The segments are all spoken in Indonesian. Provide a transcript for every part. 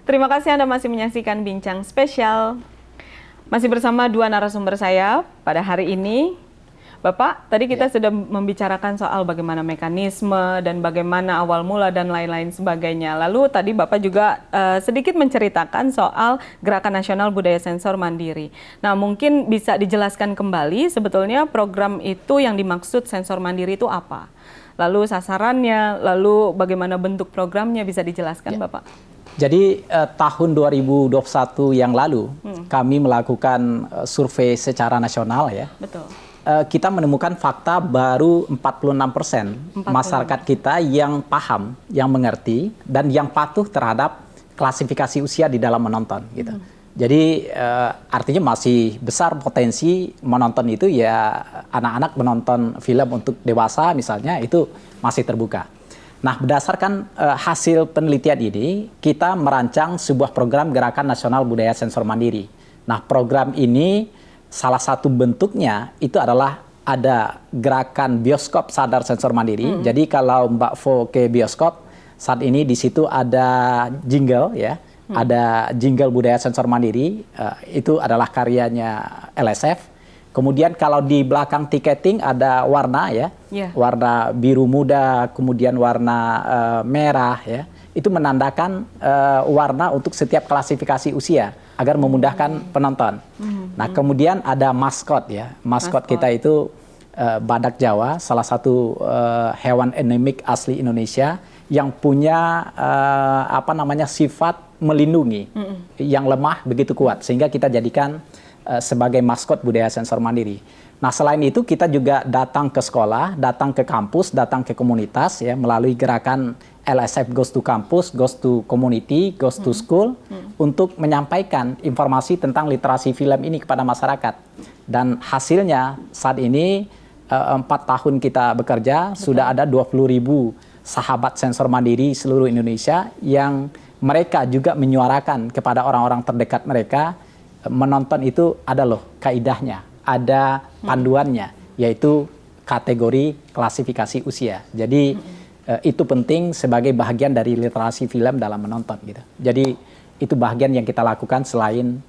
Terima kasih Anda masih menyaksikan Bincang Spesial. Masih bersama dua narasumber saya pada hari ini. Bapak, tadi kita sudah membicarakan soal bagaimana mekanisme dan bagaimana awal mula dan lain-lain sebagainya. Lalu tadi Bapak juga sedikit menceritakan soal Gerakan Nasional Budaya Sensor Mandiri. Nah, mungkin bisa dijelaskan kembali sebetulnya program itu yang dimaksud sensor mandiri itu apa? Lalu sasarannya, lalu bagaimana bentuk programnya, bisa dijelaskan Bapak? Jadi tahun 2021 yang lalu kami melakukan survei secara nasional ya. Betul. Kita menemukan fakta baru 46% masyarakat kita yang paham, yang mengerti, dan yang patuh terhadap klasifikasi usia di dalam menonton. Gitu. Jadi artinya masih besar potensi menonton itu ya anak-anak menonton film untuk dewasa misalnya itu masih terbuka. Nah berdasarkan hasil penelitian ini kita merancang sebuah program Gerakan Nasional Budaya Sensor Mandiri. Nah program ini salah satu bentuknya itu adalah ada gerakan bioskop sadar sensor mandiri. Jadi kalau Mbak Fo ke bioskop saat ini di situ ada jingle ya, ada jingle budaya sensor mandiri. Itu adalah karyanya LSF. Kemudian kalau di belakang tiketing ada warna ya, warna biru muda, kemudian warna merah ya. Itu menandakan warna untuk setiap klasifikasi usia agar memudahkan penonton. Nah, kemudian ada maskot ya. Maskot kita itu badak Jawa, salah satu hewan endemik asli Indonesia yang punya sifat melindungi yang lemah begitu kuat sehingga kita jadikan sebagai maskot budaya sensor mandiri. Nah, selain itu kita juga datang ke sekolah, datang ke kampus, datang ke komunitas ya melalui gerakan LSF Goes to Campus, Goes to Community, Goes to School untuk menyampaikan informasi tentang literasi film ini kepada masyarakat. Dan hasilnya saat ini 4 tahun kita bekerja, sudah ada 20.000 sahabat sensor mandiri seluruh Indonesia yang mereka juga menyuarakan kepada orang-orang terdekat mereka, menonton itu ada loh kaidahnya, ada panduannya, yaitu kategori klasifikasi usia. Jadi itu penting sebagai bagian dari literasi film dalam menonton gitu. Jadi itu bagian yang kita lakukan selain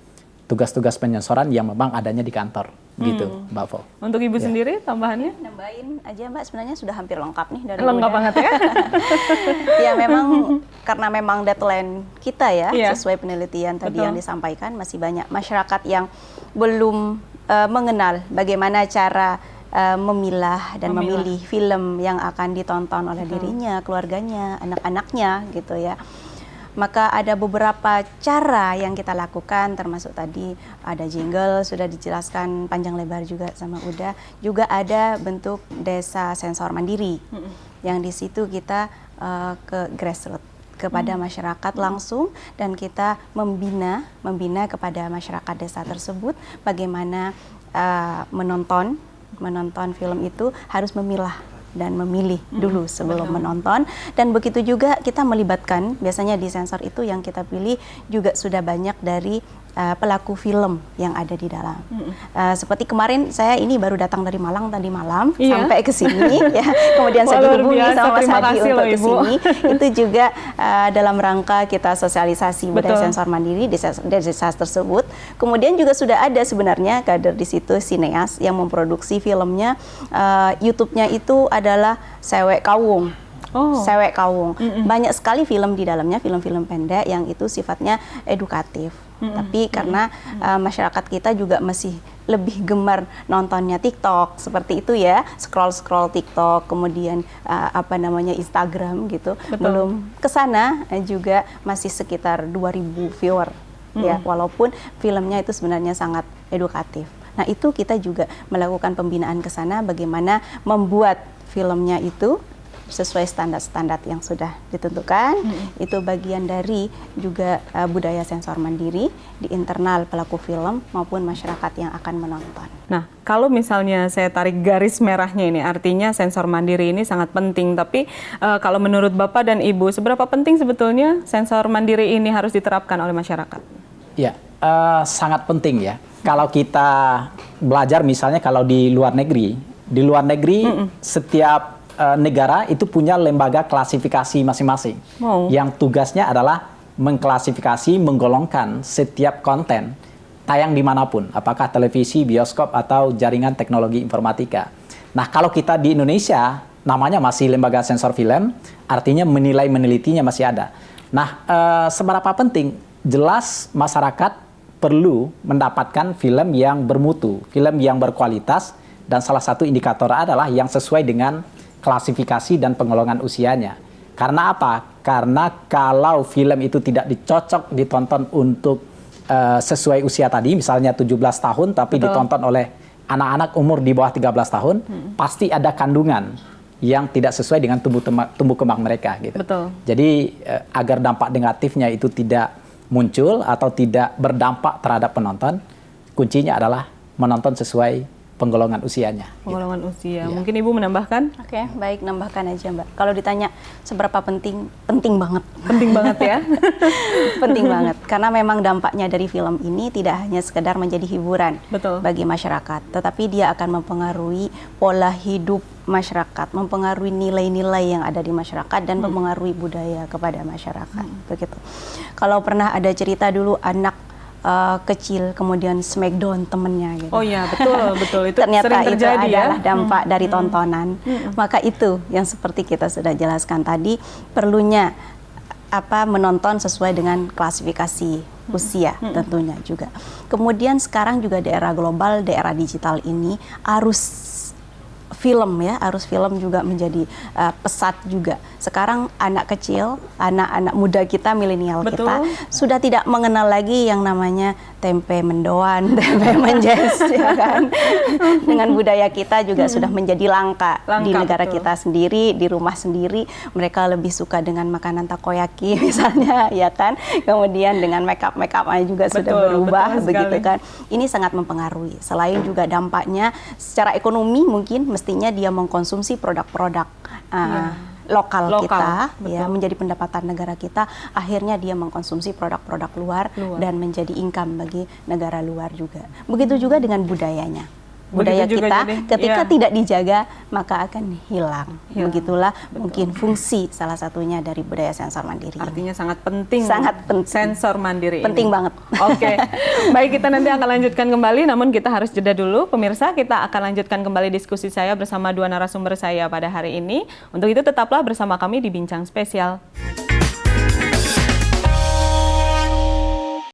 tugas-tugas penyensoran yang memang adanya di kantor gitu, Mbak Fo. Untuk Ibu sendiri tambahannya? Nambahin aja Mbak, sebenarnya sudah hampir lengkap nih dari lengkap banget ya. Ya memang karena memang deadline kita ya, sesuai penelitian tadi yang disampaikan, masih banyak masyarakat yang belum mengenal bagaimana cara memilah dan memilih film yang akan ditonton oleh dirinya, keluarganya, anak-anaknya gitu ya. Maka ada beberapa cara yang kita lakukan, termasuk tadi ada jingle, sudah dijelaskan panjang lebar juga sama Uda. Juga ada bentuk desa sensor mandiri, yang di situ kita ke grassroots, kepada masyarakat langsung, dan kita membina kepada masyarakat desa tersebut bagaimana menonton film itu harus memilah dan memilih dulu sebelum menonton. Dan begitu juga kita melibatkan, biasanya di sensor itu yang kita pilih juga sudah banyak dari pelaku film yang ada di dalam. Seperti kemarin saya ini baru datang dari Malang tadi malam sampai ke sini ya. Kemudian saya dihubungi sama Mas Hadi untuk ke sini. Itu juga dalam rangka kita sosialisasi budaya sensor mandiri di desa tersebut. Kemudian juga sudah ada sebenarnya kader di situ sineas yang memproduksi filmnya. YouTube-nya itu adalah Sewek Kawung. Sewek Kawung. Banyak sekali film di dalamnya, film-film pendek yang itu sifatnya edukatif. Tapi karena masyarakat kita juga masih lebih gemar nontonnya TikTok seperti itu ya, scroll TikTok, kemudian Instagram gitu. Belum kesana juga masih sekitar 2.000 viewer ya, walaupun filmnya itu sebenarnya sangat edukatif. Nah, itu kita juga melakukan pembinaan ke sana bagaimana membuat filmnya itu sesuai standar-standar yang sudah ditentukan. Itu bagian dari juga budaya sensor mandiri di internal pelaku film maupun masyarakat yang akan menonton. Nah, kalau misalnya saya tarik garis merahnya ini, artinya sensor mandiri ini sangat penting. Tapi kalau menurut Bapak dan Ibu, seberapa penting sebetulnya sensor mandiri ini harus diterapkan oleh masyarakat? Ya, sangat penting ya. Kalau kita belajar misalnya kalau di luar negeri setiap negara itu punya lembaga klasifikasi masing-masing yang tugasnya adalah mengklasifikasi, menggolongkan setiap konten tayang dimanapun, apakah televisi, bioskop, atau jaringan teknologi informatika. Nah, kalau kita di Indonesia, namanya masih lembaga sensor film, artinya menilai menelitinya masih ada. Nah, seberapa penting? Jelas masyarakat perlu mendapatkan film yang bermutu, film yang berkualitas, dan salah satu indikator adalah yang sesuai dengan klasifikasi dan penggolongan usianya. Karena apa? Karena kalau film itu tidak dicocok ditonton untuk sesuai usia tadi, misalnya 17 tahun, tapi ditonton oleh anak-anak umur di bawah 13 tahun, pasti ada kandungan yang tidak sesuai dengan tumbuh kembang mereka. Gitu. Betul. Jadi agar dampak negatifnya itu tidak muncul atau tidak berdampak terhadap penonton, kuncinya adalah menonton sesuai penggolongan usianya. Penggolongan usia. Ya. Mungkin Ibu menambahkan? Oke, baik, nambahkan aja Mbak. Kalau ditanya seberapa penting, penting banget. Penting banget ya. Penting banget, karena memang dampaknya dari film ini tidak hanya sekedar menjadi hiburan Betul. bagi masyarakat, tetapi dia akan mempengaruhi pola hidup masyarakat, mempengaruhi nilai-nilai yang ada di masyarakat, dan mempengaruhi budaya kepada masyarakat. Begitu. Kalau pernah ada cerita dulu anak kecil kemudian smackdown temennya gitu. Oh iya, betul, betul. Itu Ternyata sering itu terjadi adalah ya. dampak dari tontonan. Maka itu yang seperti kita sudah jelaskan tadi, perlunya menonton sesuai dengan klasifikasi usia tentunya juga. Kemudian sekarang juga di era global, di era digital ini, arus film juga menjadi pesat juga. Sekarang anak kecil, anak-anak muda kita, milenial kita sudah tidak mengenal lagi yang namanya tempe mendoan, tempe menjes, ya kan? Dengan budaya kita juga sudah menjadi langka di negara kita sendiri, di rumah sendiri. Mereka lebih suka dengan makanan takoyaki misalnya, ya kan? Kemudian dengan make-up-nya juga sudah berubah, begitu kan? Ini sangat mempengaruhi. Selain juga dampaknya secara ekonomi, mungkin mestinya dia mengkonsumsi produk-produk lokal kita, ya, menjadi pendapatan negara kita. Akhirnya dia mengkonsumsi produk-produk luar dan menjadi income bagi negara luar juga. Begitu juga dengan budayanya. Budaya kita ketika tidak dijaga maka akan hilang. Begitulah mungkin fungsi salah satunya dari budaya sensor mandiri. Artinya sangat penting. Sangat penting. Sensor mandiri. Penting banget. Oke. Baik, kita nanti akan lanjutkan kembali, namun kita harus jeda dulu. Pemirsa, kita akan lanjutkan kembali diskusi saya bersama dua narasumber saya pada hari ini. Untuk itu tetaplah bersama kami di Bincang Spesial.